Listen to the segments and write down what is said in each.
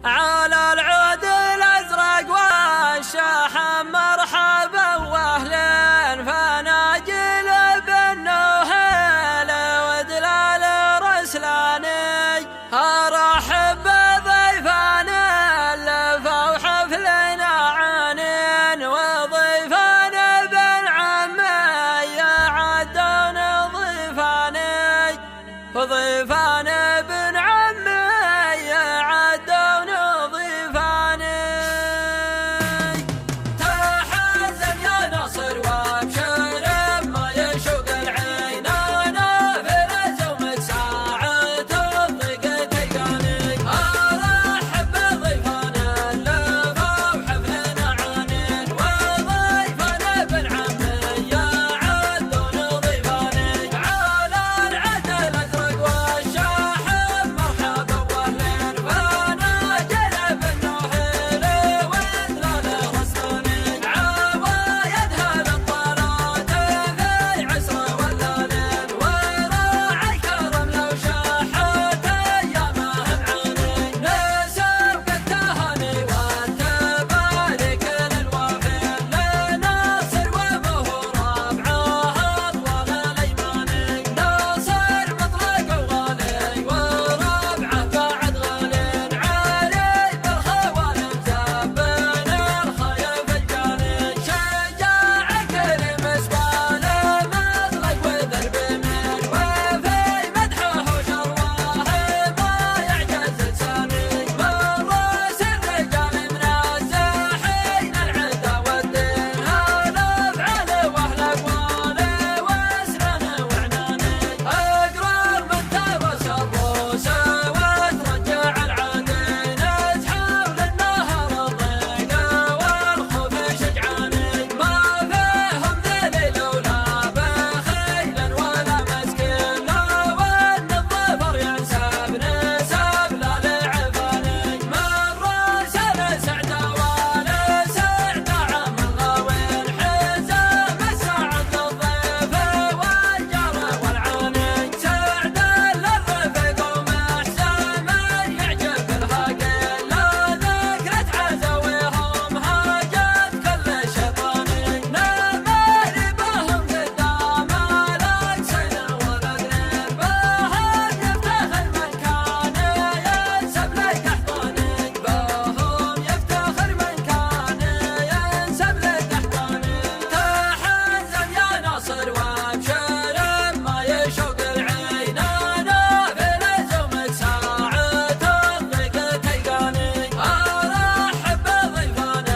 على العود الأزرق والشاحن مرحبا واهلين فناجل بالنوهيل ودلال رسلاني أرحب بضيفان لفوا حفلنا عنين وضيفان بن عمي عدون ضيفاني وضيفان بن عمي عدون ضيفاني تحزن يا نصر وابشر ما يشوق العين انا في لزومك ساعة الضيق تلقاني ارحب بضيفان لفوا حفلنا عنين وضيفان بن عمي عدون ضيفاني على العدل الازرق والشاحن مرحبا واهلين فناجل بالنوهيل وذلال رسلاني عوايدها للطلات في عسر واللالين وراعي الكرم لو شاحت ايامهم عيني نسوق التهاني والتبارك للوافين لناصر ومهور ربعه اطول الايماني ناصر مطلق وغالي وربعه بعد غالين علي بالخوالم زبن الخيف الجاني شجاع كريم اسباله مطلق وذرب من وفي مدحه وشرواه ما يعجز لساني مراس الرجال منازحين العدا والدين هالافعال واهل اقواله واسرن وعناني اقرار من ترس الروس وترجع العادين تحاول النهر الضيق والخوف شجعاني ما فيهم ذلي لولا بخيل ولا مسكين لو ان الظفر ينسب نسب لا لعفاني من راسل سعد ولا سعد عم الغاوين حزام سعد للضيف والجار والعاني سعد للرفق ومحسام يعجب الهاقين لا ذكرت عزويهم هاجت كل شيطاني نمر بهم قدام الاقصين والاقرين بهم يفتخر من كان ينسب لك احضاني بهم يفتخر من كان ينسب لك احضاني تحزن يا ناصر وابشر ما يشوق العين انا في لزومك ساعة الضيق تلقاني ارحب بضيفان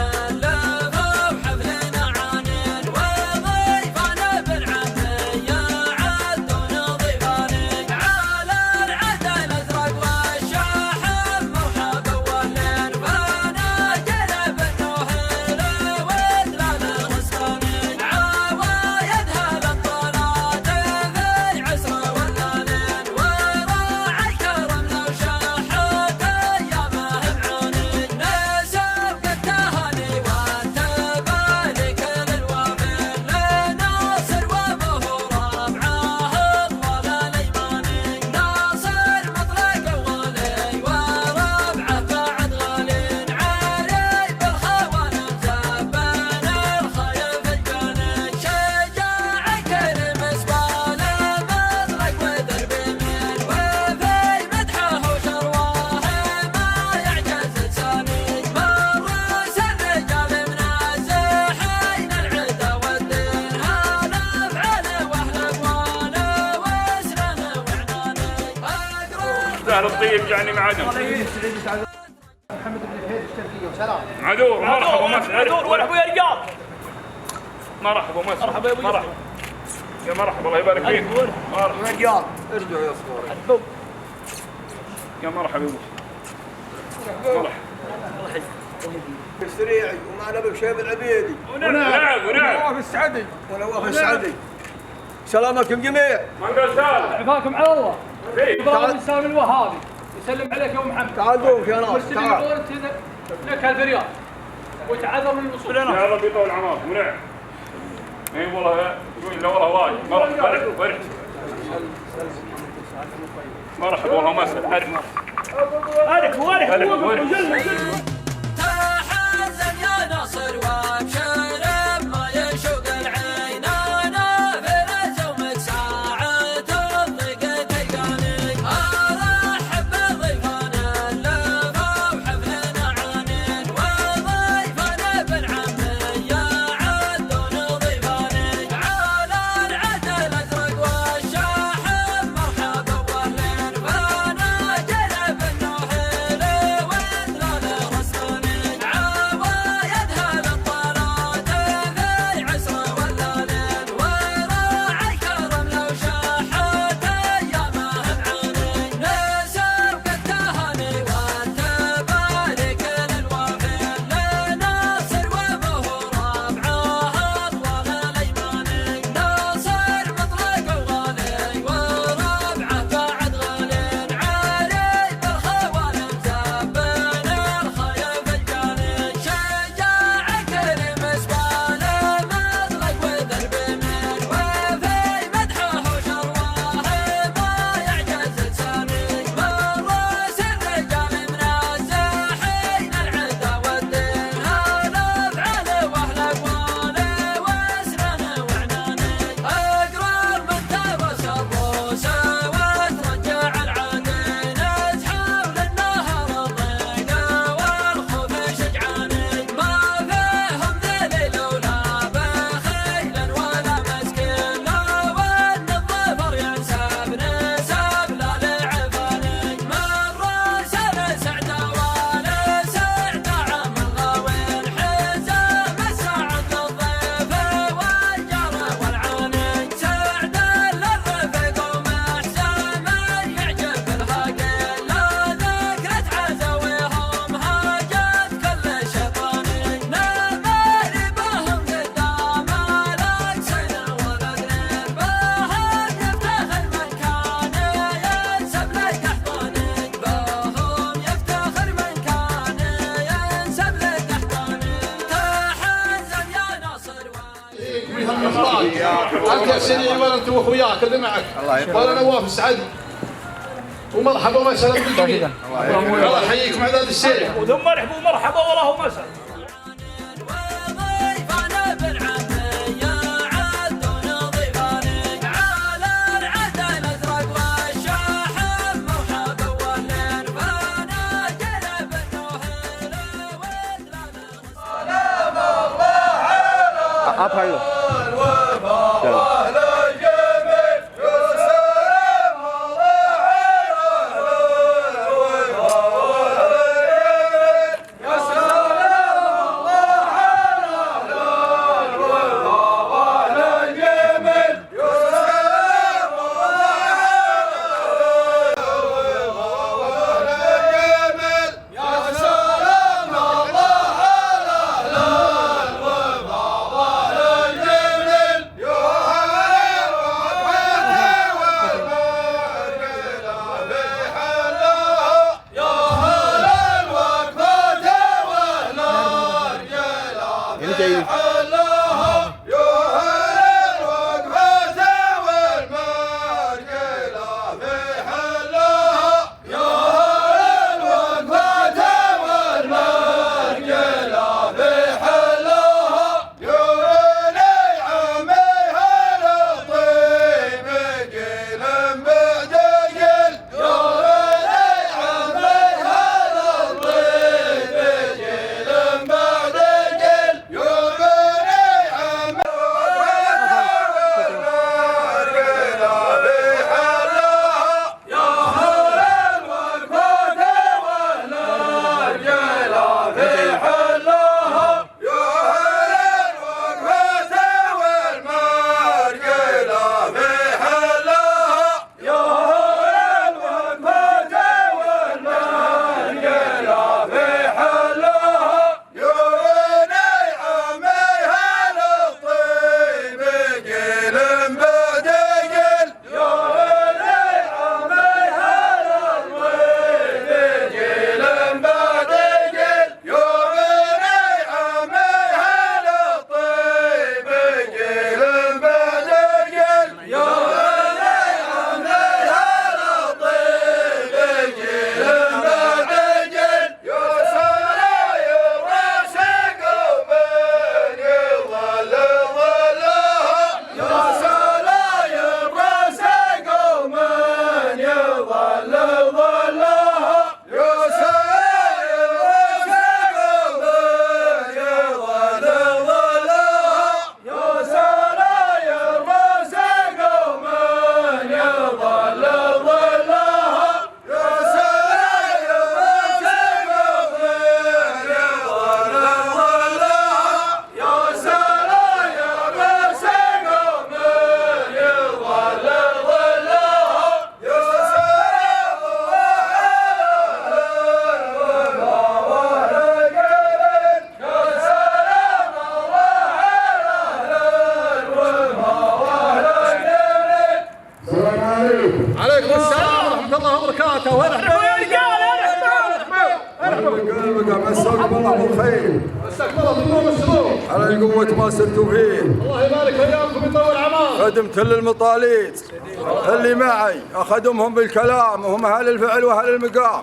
لفوا حفلنا عنين وضيفان بن عمي عدون ضيفاني على العدا الازرق والشاحن مرحبا واهلين فناجل بالنوهيل وذلال رسلاني عوايدها للطلات في عسر واللالين وراعي الكرم لو شاحت ايامهم عيني نسوق التهاني والتبارك للوافين لناصر ومهور ربعه اطول الايماني ناصر مطلق وغالي وربعه بعد غالين علي بالخوالم زبن الخيف الجاني شجاع كريم اسباله مطلق وذرب من وفي مدحه وشرواه ما يعجز لساني مراس الرجال منازحين العدا والدين هالافعال واهل اقواله واسرن وعناني سهل الطيب يعني معدن محمد بن الحيد الشرقية وسلام. عدور مرحبا عدور مرحبا يا رجال. مرحبا مسعود مرحبا يا ابو مرحبا يا مرحبا الله يبارك فيك مرحبا يا رجال ارجعوا يا صغار. يا مرحبا يا ابو مرحبا السريعي ومعنا بشيب العبيدي ونعم في السعدي ونواف السعدي. سلامكم جميع. من قال سالم عفاكم على الله. فيك ابراهيم سالم الوهابي يسلم عليك يا ابو محمد. تعال قوم يا ناس والسلم تعال. يقول لك الفريال وتعذر من الوصول. يا رب يطول عمرك ونعم اي والله يقول لا والله وايد مرحبا فرح. مرحبا والله مسعود تحزن يا ناصر وابشر ما يشوق العين انا فرز ومتساعد الضيق تلقاني ارحب بضيفنا اللفا وحفلنا عانين وضيفنا بن عمي عدون ضيفاني على العدل الازرق والشاحب مرحبا واهلين فانا جلب النوحيل وذلال رسلاني عوايدها للطلات في عسر واللالين وراعي كرم لو شاحت ايامه بعاني نسب التهاني والتبارك للوافين لناصر وبه ربعه اطول الايماني ناصر مطلق وغالي وربعه بعد غالين علي بالخوالم زبن الخيف الجاني شجاع كريم اسبال مطلق وذرب من وفي مدحه شرواه ما يعجز لساني مروس الرجال منازحين العدا والدين هلا افعل واهل اقواله واسرن وعناني اقرب من تبس الروس وترجع العادين ازحف للنهر الضيق والخوف شجعاني ما فيهم ذليل ولا بخيل ولا مسكين لو ان الظفر ينسب نسب لا لعفاني مروس السعد والسعد عم الغاوين حزام السعد للضيف والجار والعاني سعد للرفيق ومحسام يعجب الهاقين لا ذكرت عزويهم هاجت كل شيطاني نمر بهم قدام الاكسين والاذنين بهم يفتخر من كان ينسب له قحطاني بهم يفتخر من كان ينسب له قحطاني تحزن يا ناصر انت يا سيدي ولا انت واخوياك اللي معك ولا نواف السعدي ومرحبا ومسهلا بالجميع الله يحييكم عداد السير وثم مرحبا ومرحبا والله مسهلا. وضيفنا بن عمي عدون ضيفاني على العدا الازرق والشاحب مرحبا واهلين فانا جلب النوحيل الله بالخير. مساك الله بالنور والسرور. على القوة ما سرتوا فيه. الله يبارك ايامكم ويطول اعماركم. خدمت للمطاليت اللي معي اخدمهم بالكلام وهم اهل الفعل واهل المقام.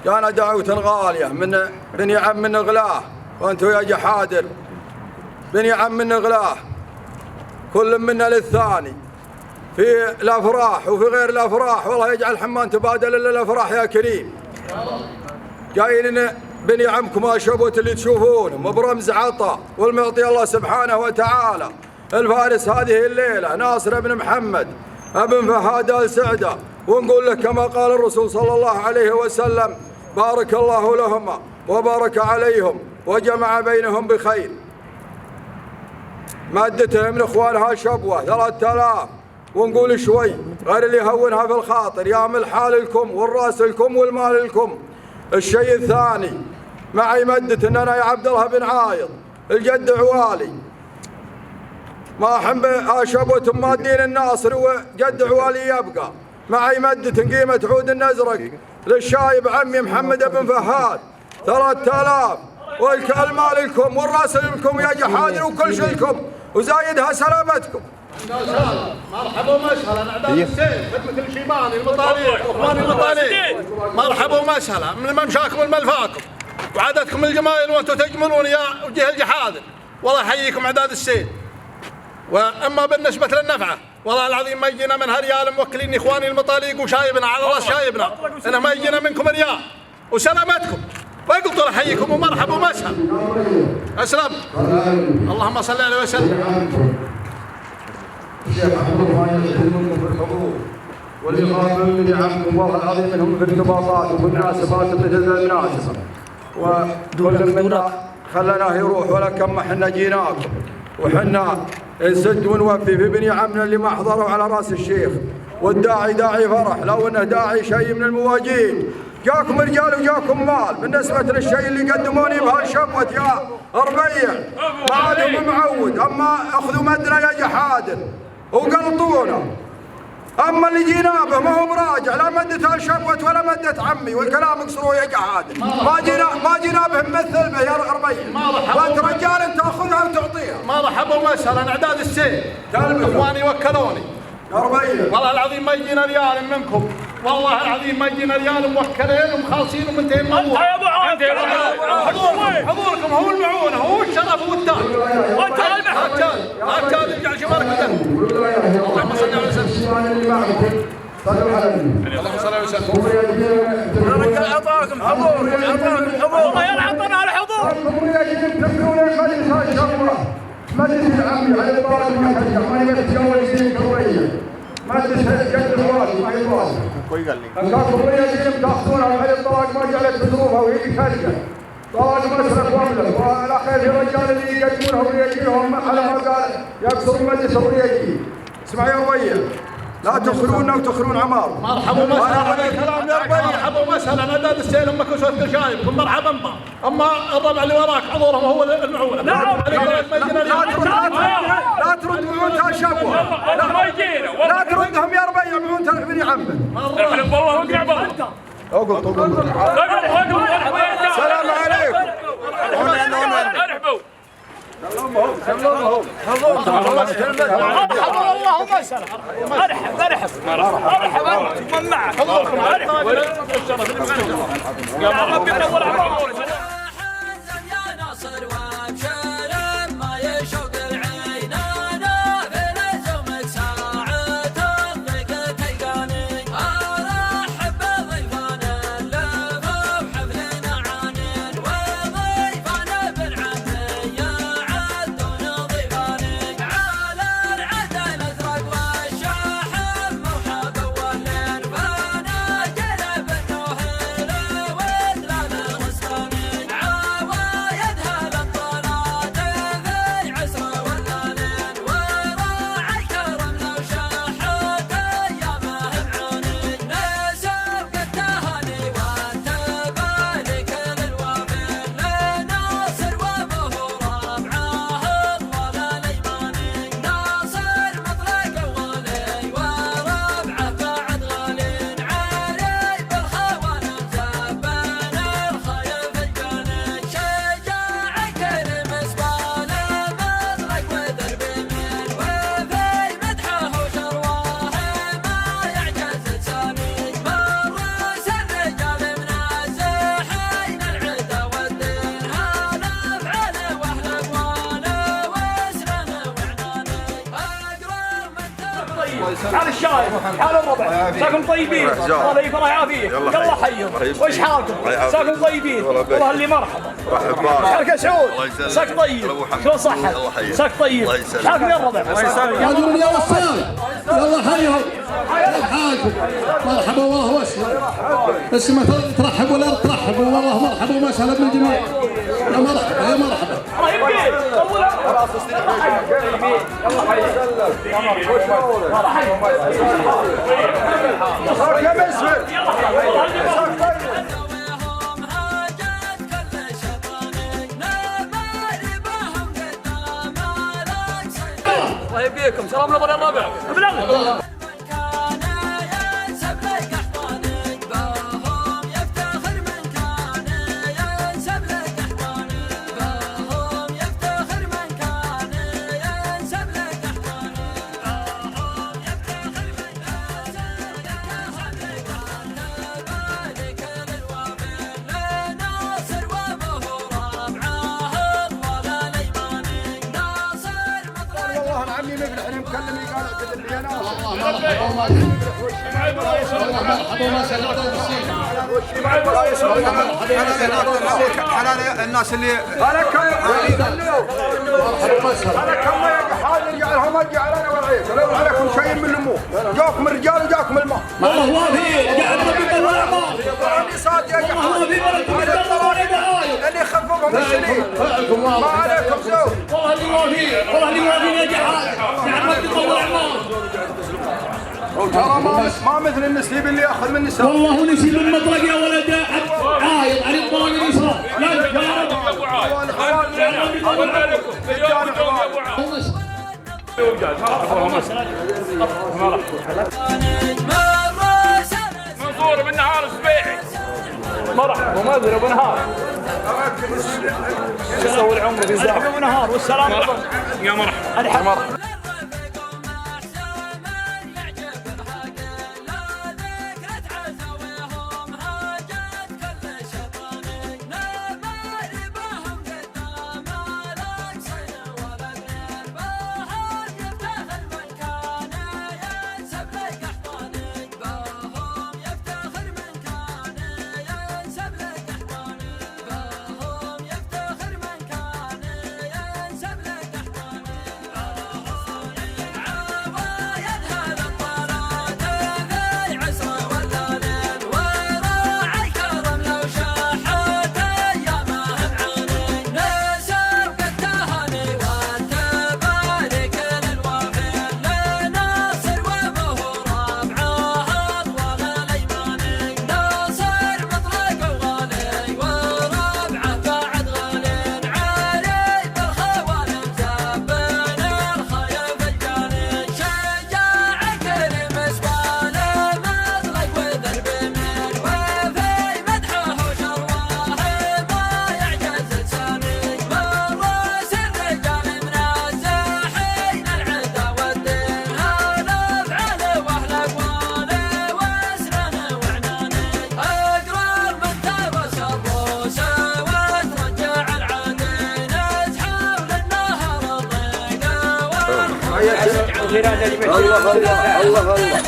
كان دعوة غالية من بني عم من غلاه وانتم يا جحادر بني عم من غلاه كل منا للثاني في الافراح وفي غير الافراح، والله يجعل حمان تبادل الا الافراح يا كريم. قايلين بني عمكم اشبوت اللي تشوفونهم وبرمز عطا والمعطي الله سبحانه وتعالى. الفارس هذه الليله ناصر بن محمد ابن فهاد ال سعده، ونقول لك كما قال الرسول صلى الله عليه وسلم: بارك الله لهما وبارك عليهم وجمع بينهم بخير. مادتهم من اخوانها شبوه 3000، ونقول شوي غير اللي يهونها في الخاطر يا من الحال لكم والراس لكم والمال لكم. الشيء الثاني معي مدة ان انا يا عبد الله بن عايض الجد عوالي ما احب اشبوة مادين الناصر وجد عوالي يبقى معي مدة قيمة عود النزرق للشايب عمي محمد بن فهاد 3000، والمال لكم والراس لكم يا جحادر وكل شيء لكم وزايدها سلامتكم. مرحبا ومسهلا اعداد السيف خدمة الشيباني المطاليق واخواني المطاليق. مرحبا ومسهلا من ممشاكم وملفاكم وعادتكم الجمايل وانتم تجملون يا وجه الجحادر. والله يحييكم اعداد السيف. واما بالنسبة للنفعة والله العظيم ما يجينا منها ريال، موكلين اخواني المطاليق وشايبنا على راس شايبنا، انه ما يجينا منكم ريال وسلامتكم. وقلت له حييكم ومرحبا ومسهلا. اسلم. اللهم صل عليه وسلم. الشيخ عبد الرحمن يخدمكم في الحضور واللي خاطرين من عمكم والله العظيم منهم في الارتباطات وفي المناسبات مثل المناسبه، وكل منا خلناه يروح ولكن ما حنا جيناكم وحنا نسد ونوفي في بني عمنا اللي ما حضروا على راس الشيخ. والداعي داعي فرح لو انه داعي شيء من المواجين. جاكم رجال وجاكم مال بالنسبة للشيء اللي قدموني بهالشبوة يا ربيع ما عادهم معود. اما اخذوا مدنا يا جحادر وقلطونا، اما اللي جينا به ما هو براجع لا مدة هالشبوة ولا مدة عمي والكلام اقصروا يا جحادر. ما جينا به نمثل به يا ربيع، وانت رجال انت تاخذها وتعطيها. مرحبا ومسهلا اعداد السيف. اخواني وكلوني يا ربيع. والله العظيم ما يجينا ريال منكم، والله العظيم ما يجينا ريال موكلين ومخلصين ومنتهين الموضوع. حضوركم هو المعونه هو الشرف هو التاج. وانت التاج ارجع شمالك. اللهم صل على سيدنا اللهم صل على سيدنا. اعطاكم حضور والله يلعنطنا على الحضور. مجلس العمي على الطالب المحجة ما يتجاوز سنين كورية مجلس الجد الوالي ما يتواصل فكاكم رياجين تاخذونها على الطلاق ما جعلت بظروفها وهي كارجة طلاق مسرق واملك والاخير في رجال اللي يقدمونها ورياجينهم على ما قال يكسر مجلس الرياجي. اسمع يا ربيع لا تخروننا وتخرون عمار. مرحبا ومسهلا بالكلام يا ربيع. مرحبا ومسهلا اعداد السيل امك وسوت الشايب مرحبا بها. اما الربع اللي وراك حضورهم هو المعونه. نعم. لا ترد معونتها شبوه. لا تردهم يا ربيع معونتها بني عمك. والله وقع بالله. السلام عليكم. ارحبوا. حضور اللهم اسال. ارحب من معك. حضوركم ارحب. حال الشاي حال الربع ساكم طيبين الله يفرح يعافيك الله حيهم وش حالكم ساكم طيبين والله اللي مرحبا حالك يا سعود ساك طيب شلون صحتك ساك طيب حالكم يا الربع يا وصال يلا حيهم حالكم مرحبا والله وسهلا بس ما ترحبوا ولا ترحبوا والله مرحبا ومسهلا بالجميع يا مرحبا يا مرحبا الله يبقيك طول الله يبقيكم سلام نظر يا الربع ابلغ حلال الناس اللي انا كم حال رجالهم رجالنا والعيش لو عليكم شيء من الامور جاكم الرجال وجاكم الماء والله وافي قاعد ربي الله اعمار اللي صاد يا والله وافي اللي يخففهم السنين ما عليكم زود والله اللي وافي والله اللي وافي يا جحال قاعد ربي الله اعمار ترى ما مثل النسيب اللي ياخذ من النساء والله نسيب المطرق يا ولد عايض عن الطرق اليسار لا يا منصور بالنهار السبيعي مرحبا وماذا ابو نهار تسوي العمر في زاحمه ابو نهار والسلام يا مرحبا الله الله الله الله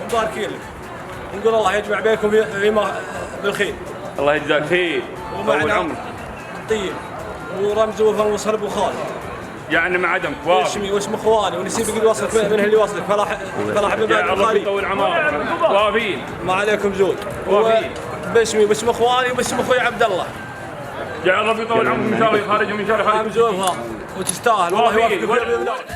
مباركين لك نقول الله يجمع بينكم فيما بالخير الله يجزاك خير طول عمرك طيب ورمز وفن وصرب وخالد يعني مع عدمك واسم اخواني ونسيب يقول وصلك من اللي وصلك فلا حبيب يا الله يطول عمرك وافين ما عليكم زود باسمي واسم اخواني وباسم اخوي عبد الله يا رب يطول عمرك من شر خارج ومن شر خارج مزوفها وتستاهل والله يوفقك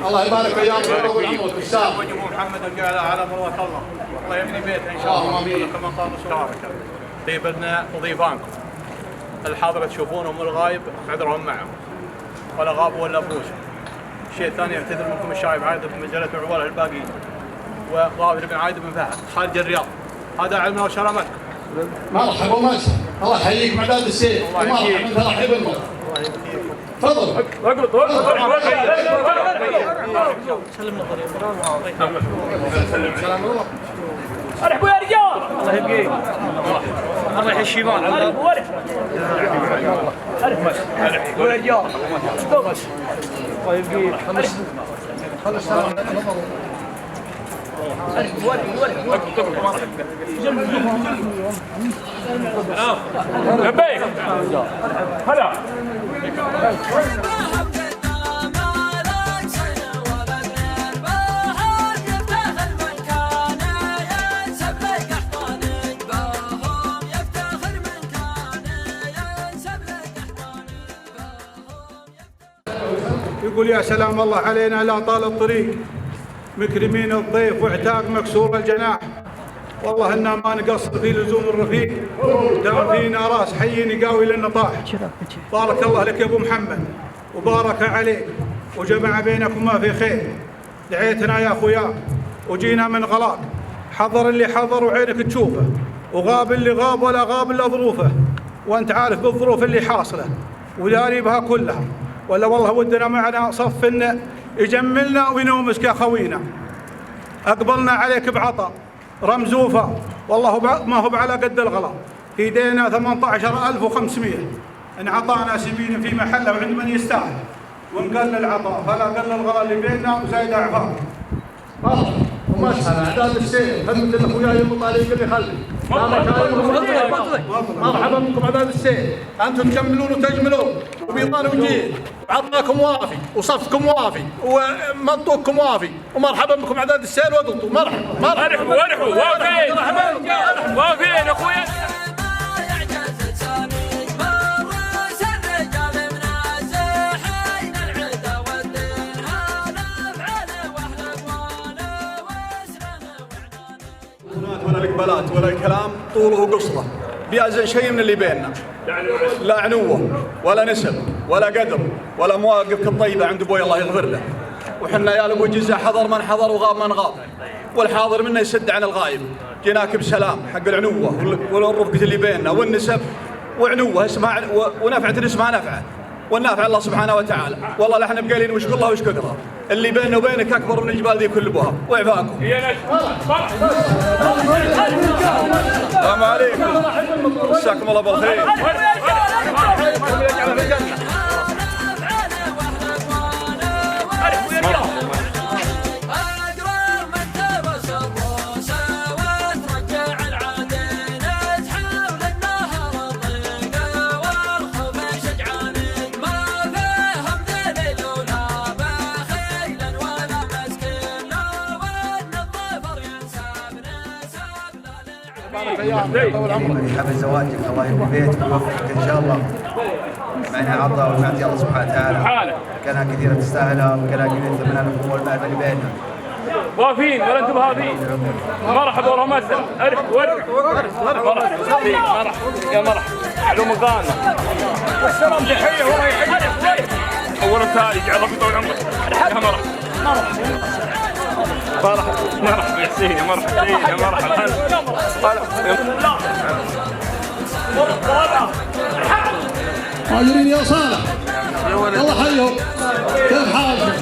الله يبارك ايامك ويطول عمرك بالسلام. ابو محمد وجعل على مروه الله. الله يبني بيته ان شاء الله كما قال رسول طيب لنا ضيفانكم الحاضر تشوفونهم والغايب عذرهم معهم ولا غابوا ولا فوزوا. الشيء الثاني اعتذر منكم الشايب عايد بن مجله وعواله الباقيين وغافر بن عايد بن فهد خارج الرياض. هذا علمنا وسلامتكم. مرحبا ومسهلا. الله يحييك معداد السيف. مرحبا انت راح يبنك. تفضل. ارحبوا يا رجال. الله يبقيك. الله يحيي الشيبان. ارحبوا ارحبوا يا رجال. الله يبقيك. لبيك هلا يقول يا سلام الله علينا لا طال الطريق مكرمين الضيف واعتاق مكسور الجناح. والله إنا ما نقصر في لزوم الرفيق دام فينا راس حي يقاوي للنطاح. بارك الله لك يا ابو محمد وبارك عليك وجمع بينكما في خير. دعيتنا يا اخويا وجينا من غلاك. حضر اللي حضر وعينك تشوفه وغاب اللي غاب ولا غاب الا ظروفه. وانت عارف بالظروف اللي حاصله وداري بها كلها. ولا والله ودنا معنا صف إنه يجملنا وينومسك يا خوينا. أقبلنا عليك بعطاء رمزوفة والله ما هو على قد الغلا. في دينا 18,500 إن عطانا سبيل في محله وعند من يستاهل ونقل العطاء فلا قل الغلا اللي بيننا وزايد أعفاف. مرحبا ومسهلا اعداد السيف. خدمة الاخويا ابو طالب اللي خلي. مرحبا بكم اعداد السيف. انتم تكملون وتجملون وبيضان وجيل وعطاكم وافي وصفكم وافي ومنطوقكم وافي. ومرحبا بكم اعداد السيل وضبطوا. مرحبا ارحبوا وافين وافين اخويا. ولا القبلات ولا الكلام طوله وقصره بيأذن شيء من اللي بيننا. لا عنوه ولا نسب ولا قدر ولا مواقفك الطيبه عند ابوي الله يغفر له. وحنا يا ابو جزة حضر من حضر وغاب من غاب والحاضر منا يسد عن الغايب. جيناك بسلام حق العنوه والرفقه اللي بيننا والنسب وعنوه اسمها ونفعه اسمها نفعه والنافع الله سبحانه وتعالى. والله لا احنا بقايلين وشكر الله وشكرها. اللي بيننا وبينك اكبر من الجبال ذي كل بها وعفاكم. السلام عليكم. مساكم الله بالخير. حفل زواجك الله يبني بيتك ويوفقك ان شاء الله. معنا عطاء ونعطي الله سبحانه وتعالى. كانها كثيره تستاهلها وكانها كثيره ثمنها الاخوه والمعرفه اللي بيننا. وافين ولا انتم هابين. مرحبا والله مسهلا. ارحبوا مرحبا يا مرحبا علوم الغانم والسلام تحيه والله يحييك. اول تاريخ الله يطول عمرك يا مرحبا يا حسين يا مرحبا يا مرحبا. حاضرين يا صالح الله حيهم. كيف حالكم؟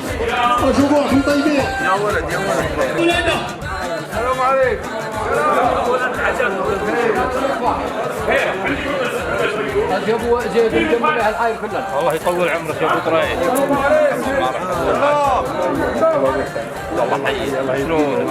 وشوفوكم طيبين يا ولد السلام عليكم. يا ابو زيد الجمل الحاير كلها. الله يطول عمرك يا ابو طريق. الله يحييك. الله شلونك؟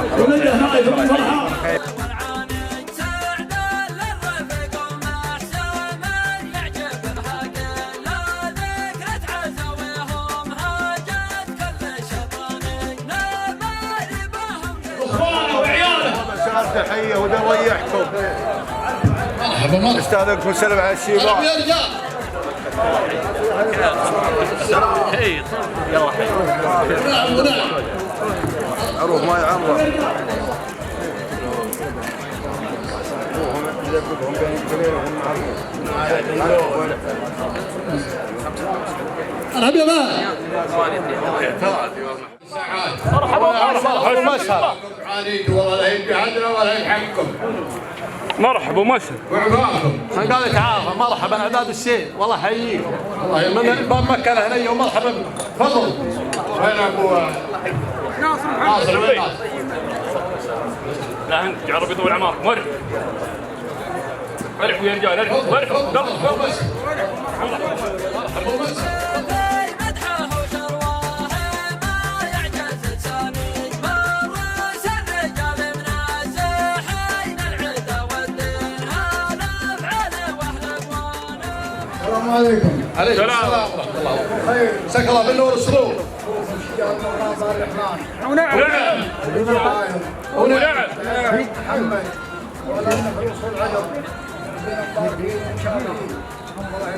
تحيه ونريحكم. مرحبا استاذنكم نسلم على الشيبان. يا رجال يلا اروح ما يعمر العب يا مان مرحبا مسهر عليك والله لا يبي عندنا ولا يحكم مرحبا ومسهر وعقابكم خلينا قال تعال مرحبا اعداد السيل والله حييك والله من باب مكه هنا ومرحبا تفضل وين ابو ناصر وين ناصر لا انت جرب يطول عمارك مرح مرح يا رجال مرح السلام عليكم. عليكم السلام ورحمه الله خير مساك الله بالنور والسرور ونعم محمد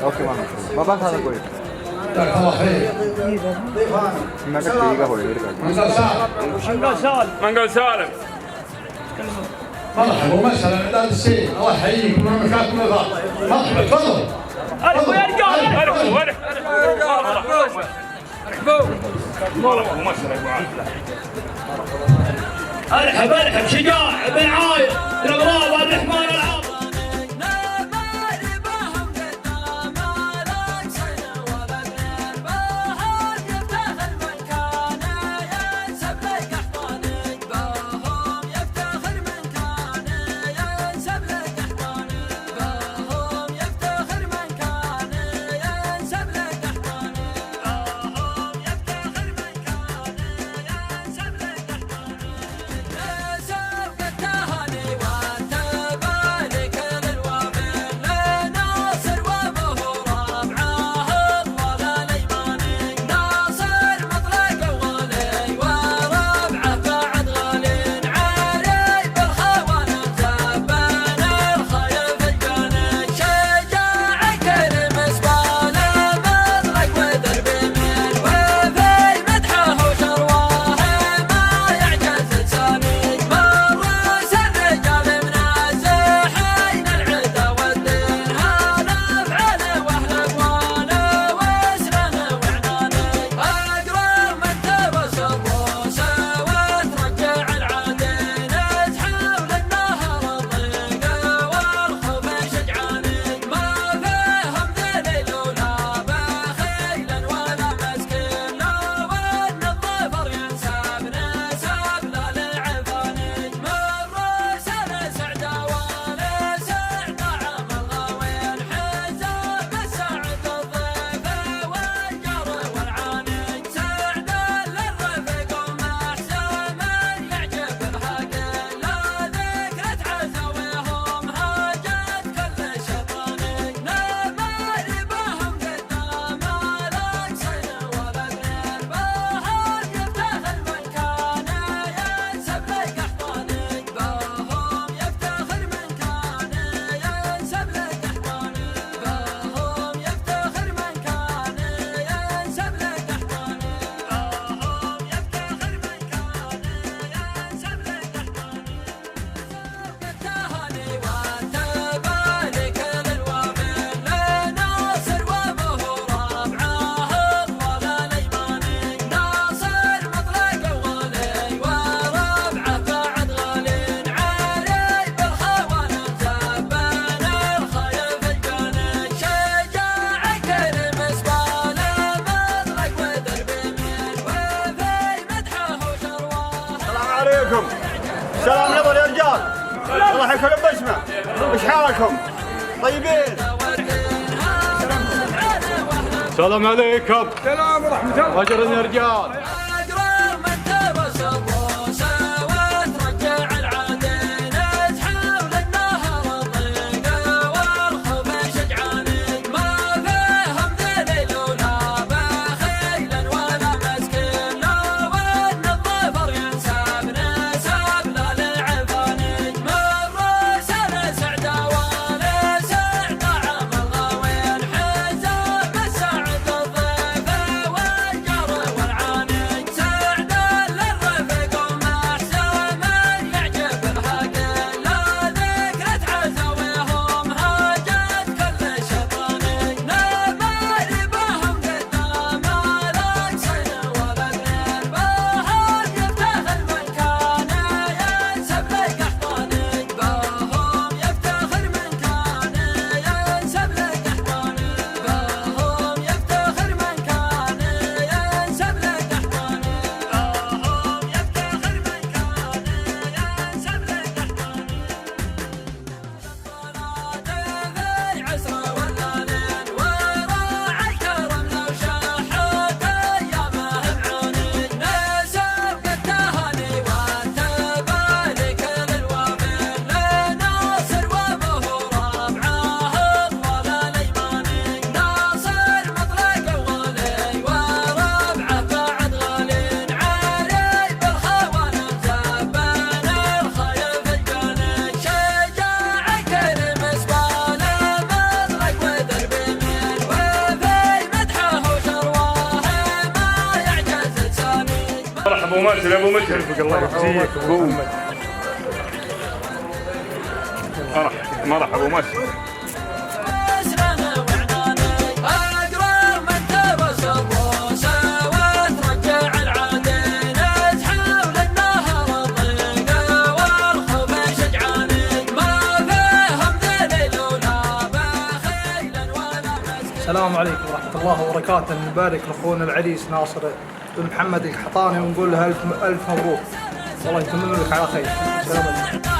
اوكي ما بس هذا كويس جزاك الله خير ما كتيجا هو منقل سالم مرحبا ومسهلا اعداد السيل الله يحييك من مكانكم الغالي مرحبا تفضل ارحبوا يا رجال ارحبوا ارحب شجاع بن عاير الابرار الرحمن العظيم سلام يلا يا رجال الله يحييكم بسمه ايش حالكم طيبين السلام عليكم السلام ورحمه الله اجرا يا رجال ماسل ابو مجهل الله يجزيك ابو مرح ابو ماسل السلام عليكم ورحمة الله وبركاته. نبارك لأخونا العريس ناصر بن محمد القحطاني ونقول له ألف مبروك، والله يتمم لك على خير. سلام عليكم.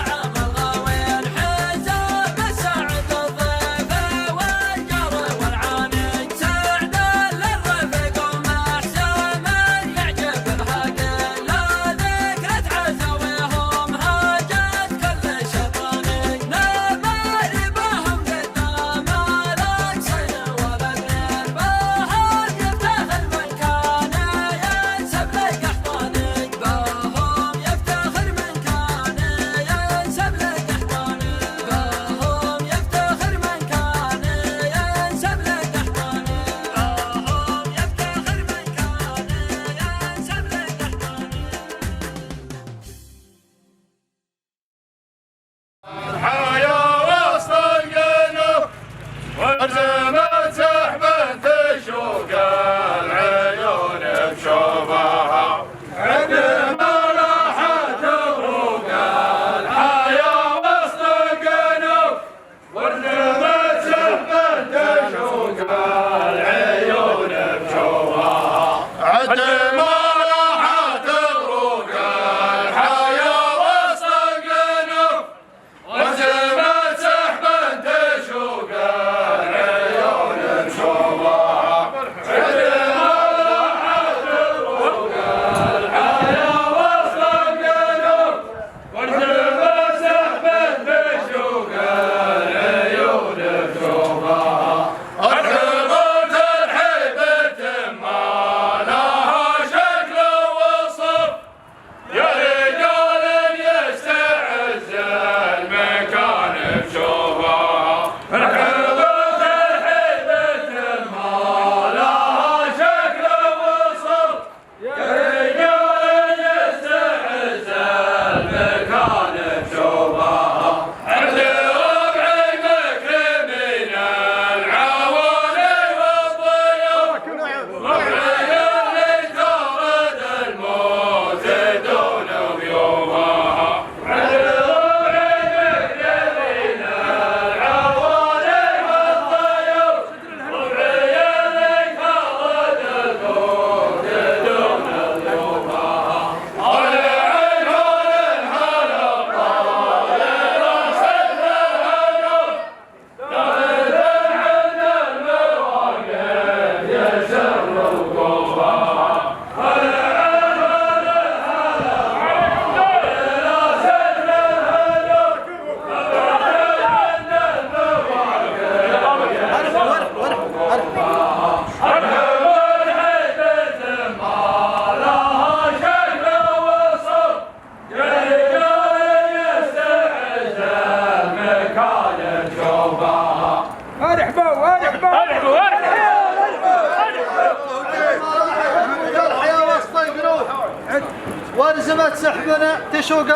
ولزمت سحبنا تشوق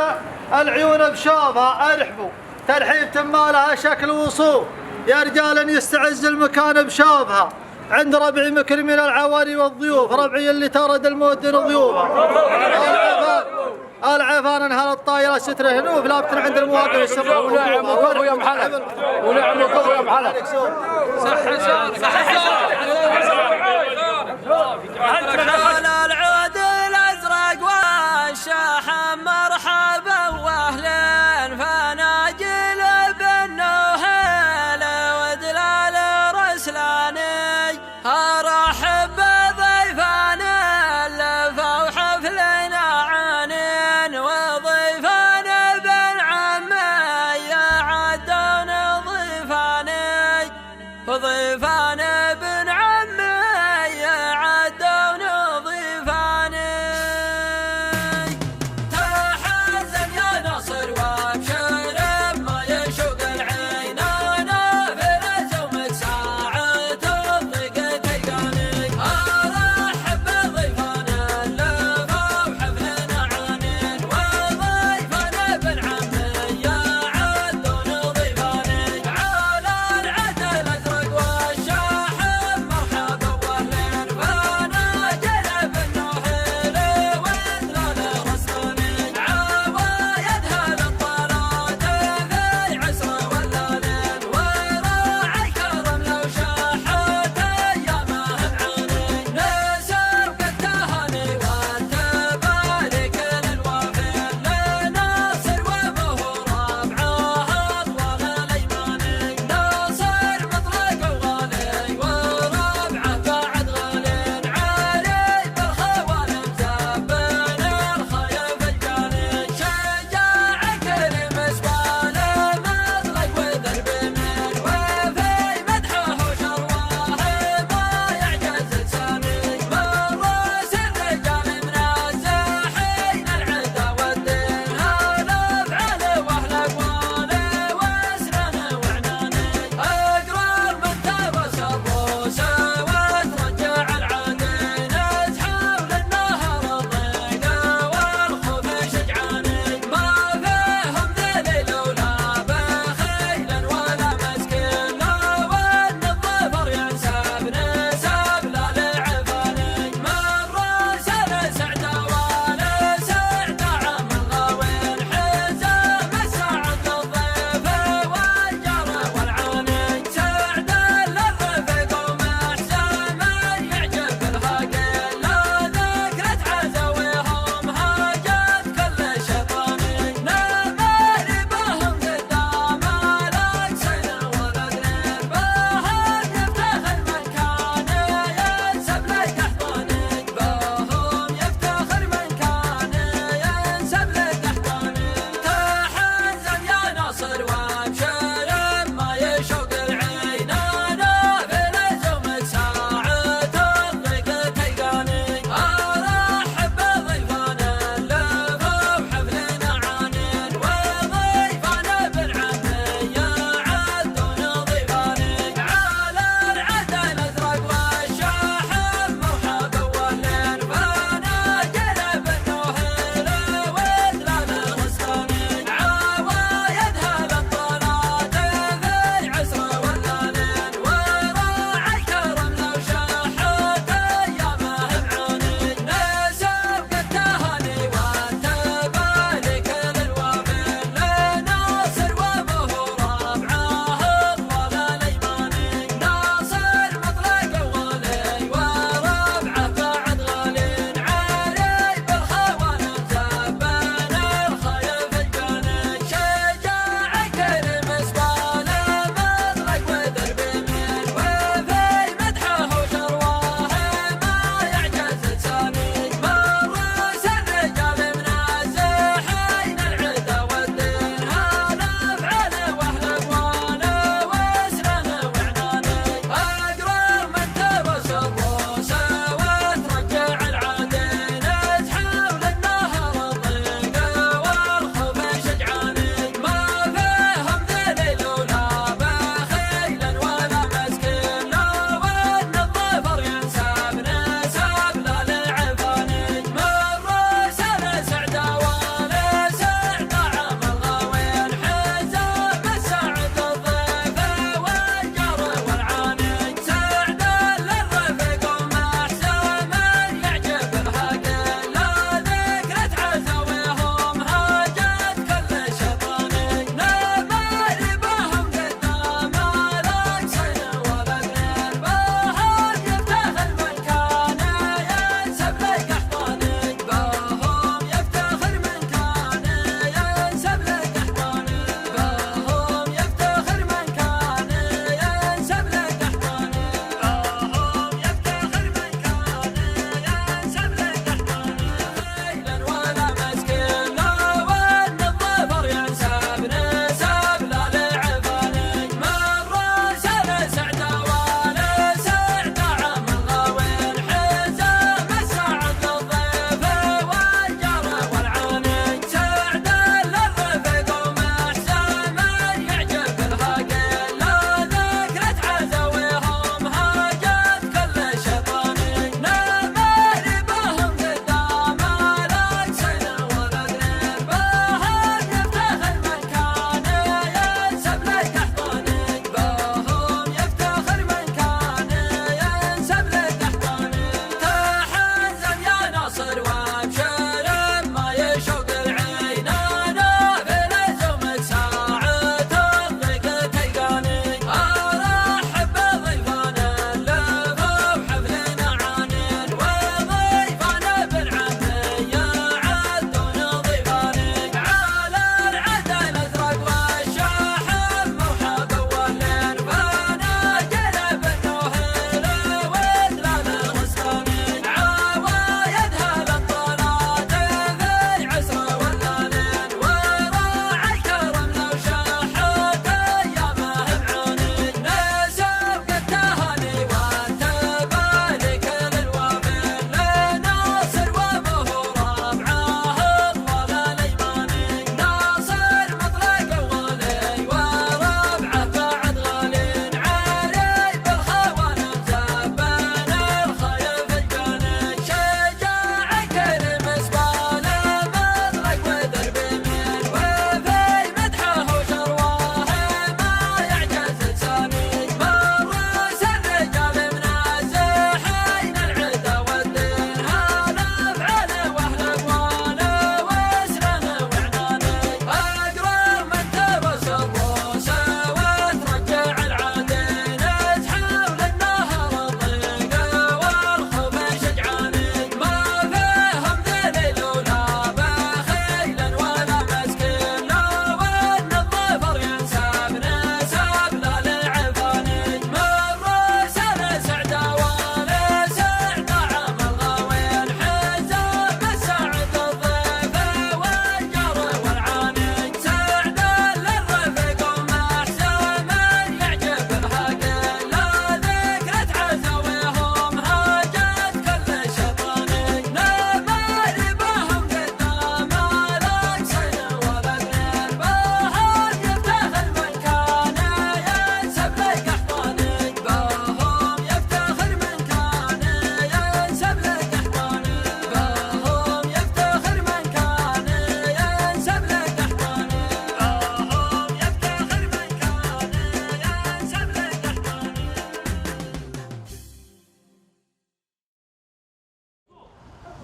العيون بشوفها ارحبوا ترحيب تمالها شكل وصوف يا رجال يستعز المكان بشوفها عند ربعي مكرمين العواري والضيوف ربعي اللي ترد المودن ضيوفه العفان انهال الطايره ستر هنوف لابتن عند المواقف السر ونعم وكفو يا محلى ونعم وكفو يا محلى على العود الازرق والشاحن مرحبا واهلين فناجل بالنوهيل ودلال رسلاني ارحب بضيفان لفوا حفلنا عانين وضيفان بالعمي عدون ضيفاني وضيفان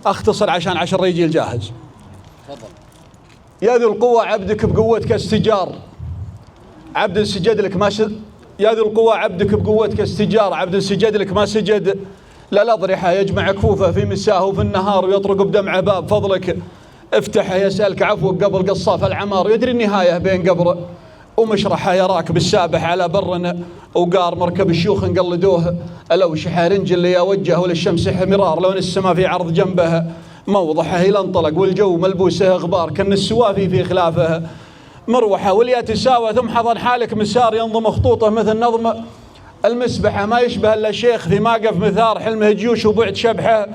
أختصر عشان 10 رجال جاهز. يا ذو القوة عبدك بقوتك استجار، عبد سجد لك ما يا ذو القوة عبدك بقوتك استجار، عبد سجد لك ما سجد للأضرحة، يجمع كفوفه في مساه وفي النهار ويطرق بدمعه باب فضلك افتحه، يسألك عفوك قبل قصاف العمار، يدري النهاية بين قبر ومشرحه، يراك بالسابح على بر وقار، مركب الشيوخ انقلدوه الأوشحة، رنج اللي يوجهه للشمس حمرار، لون السما في عرض جنبه موضحه، إلى انطلق والجو ملبوسه غبار، كان السوافي في خلافه مروحه، واليا تساوى ثم حضن حالك مسار، ينظم خطوطه مثل نظم المسبحة، ما يشبه الا شيخ في ماقف مثار، حلمه جيوش وبعد شبحه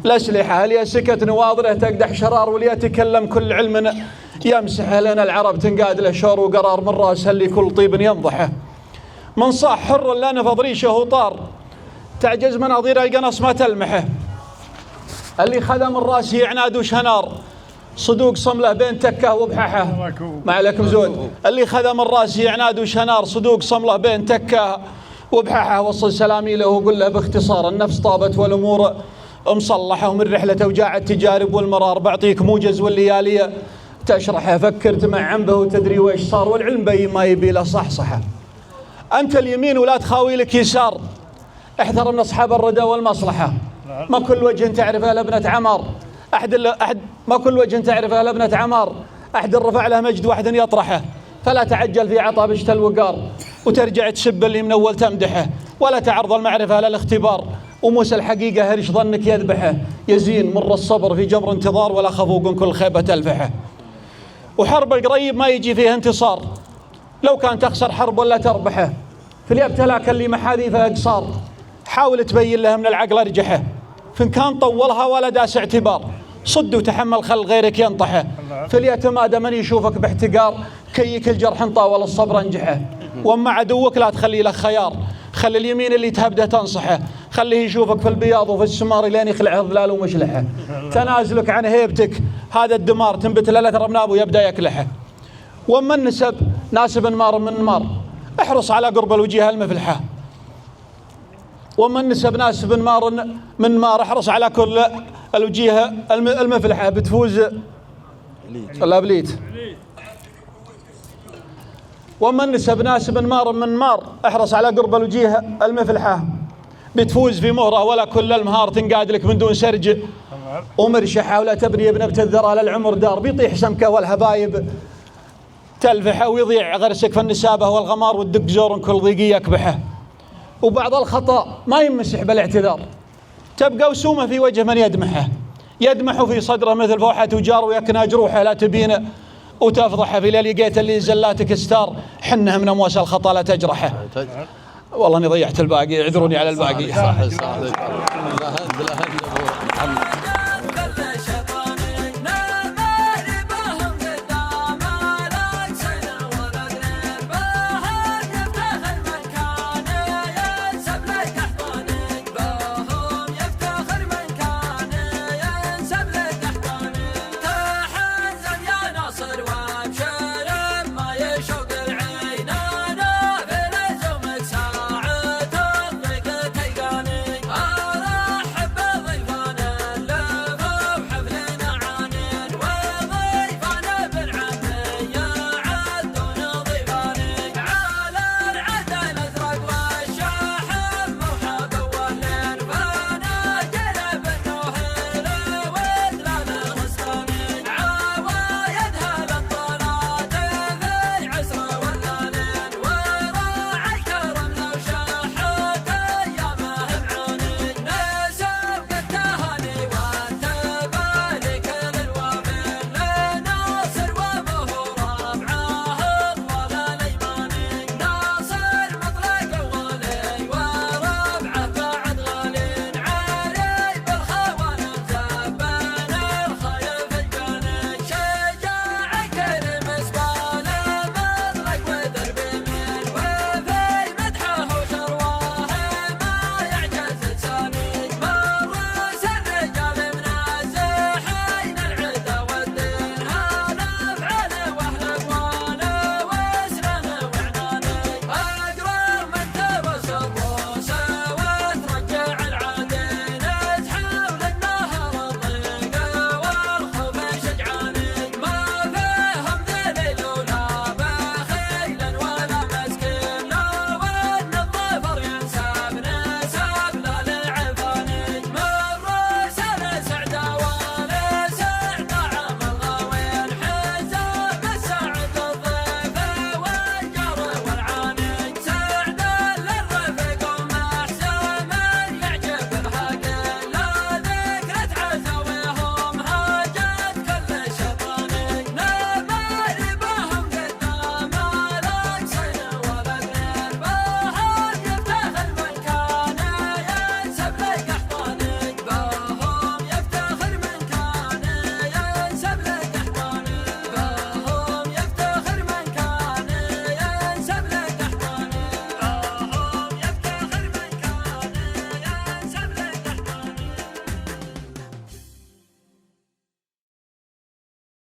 الأسلحة، هل سكت نواظره تقدح شرار، واليا تكلم كل علم يمسحه، لنا العرب تنقاد له شور وقرار، من راسه اللي كل طيب ينضحه، من صاح حر لا نفض ريشه وطار، تعجز مناظير القنص ما تلمحه، اللي خدم الراس عناد وشنار، صدوق صمله بين تكه وبححه، ما عليكم زود، اللي خدم الراس عناد وشنار، صدوق صمله بين تكه وبححه، وصل سلامي له وقل له باختصار، النفس طابت والامور مصلحه، ومن رحله اوجاع التجارب والمرار، بعطيك موجز واللياليه تشرحه، فكرت مع عنبه وتدري ويش صار، والعلم بي ما يبي له صحصحه، انت اليمين ولا تخاوي لك يسار، احذر من اصحاب الردى والمصلحه، ما كل وجه تعرفه لابنة عمار، ما كل وجه تعرفه لابنة عمار، أحد رفع له مجد واحد يطرحه، فلا تعجل في عطا بشت الوقار، وترجع تسب اللي من أول تمدحه، ولا تعرض المعرفة للاختبار، وموسى الحقيقة هرش ظنك يذبحه، يزين مر الصبر في جمر انتظار، ولا خفوق كل خيبة تلفحه، وحرب القريب ما يجي فيه انتصار، لو كان تخسر حرب ولا تربحه، في الابتلاك اللي محاذيفه قصار، حاول تبين له من العقل ارجحه، فإن كان طولها ولا داس اعتبار، صد وتحمل خل غيرك ينطحه، فليتمادى من يشوفك باحتقار، كيك الجرح طاول الصبر انجحه، واما عدوك لا تخلي له خيار، خلي اليمين اللي تهبده تنصحه، خليه يشوفك في البياض وفي السمار لين يخلع ظلال ومشلحه، تنازلك عن هيبتك هذا الدمار، تنبت له رمناب ويبدا يكلحه، واما النسب ناسب مار من مار، احرص على قرب الوجيه المفلحه، ومن نسب ناس من مار احرص على كل الوجيه المفلحة، بتفوز ولا بليت، ومن نسب ناس من مار احرص على قرب الوجيه المفلحة، بتفوز في مهرة ولا كل المهار، تنقاد لك من دون سرج ومرشحة، ولا تبني ابن الذرى للعمر دار، بيطيح سمكه والهبايب تلفحه، ويضيع غرسك في النسابة والغمار، والدق زور كل ضيقي يكبحه، وبعض الخطأ ما يمسح بالاعتذار، تبقى وسومة في وجه من يدمح في صدره مثل فوحة وجار، ويكنى جروحه لا تبين وتفضحه، في اللي لقيت اللي زلاتك ستار، حنه من امواس الخطأ لا تجرحه. والله اني ضيعت الباقي، اعذروني على الباقي.